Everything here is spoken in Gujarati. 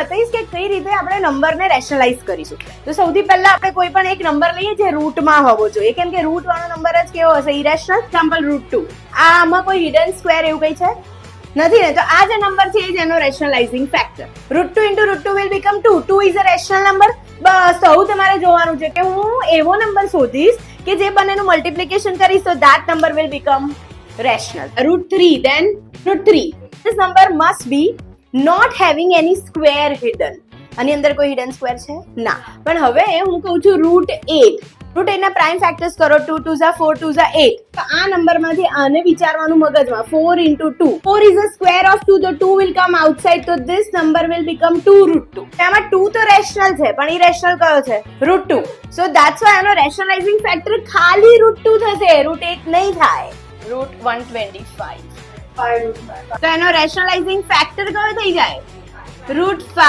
બતાવીશ કે કઈ રીતે આપણે નંબરને રેશનલાઇઝ કરીશું. તો સૌથી પહેલા આપણે કોઈ પણ એક નંબર લઈએ જે રૂટમાં હોવો જોઈએ, કેમ કે રૂટ વાળો નંબર જ કેવો હશે, ઇરેશનલ. એક્ઝામ્પલ √2. આમાં કોઈ હિડન સ્ક્વેર એવું કઈ છે નથી ને, તો આ જે નંબર છે એ જ એનો રેશનલાઇઝિંગ factor. √2 into √2 will become 2. 2 is a rational number. બસ તો તમારે જોવાનું છે કે હું એવો નંબર શોધીશ કે જે બંનેનું મલ્ટિપ્લિકેશન કરીશ તો that number will become rational. √3, then √3. This number must be not having any square hidden. આની અંદર કોઈ હિડન સ્ક્વેર છે ના. પણ હવે હું કહું છું √8. √8 ના પ્રાઇમ ફેક્ટર્સ કરો. 2 2 ઝા 4 2 ઝા 8. તો આ નંબરમાંથી આને વિચારવાનું મગજમાં. 4 into 2. 4 is a square of 2, તો 2 will come outside, so this number will become 2 √2. આમાં 2 તો રેશનલ છે પણ ઇરેશનલ કયો છે? √2. So that's why આનો રેશનલાઇઝિંગ ફેક્ટર ખાલી √2 થશે, √8 નહીં થાય. √125. તો એનો રેશનલાઇઝિંગ ફેક્ટર કયો થઈ જાય? √5.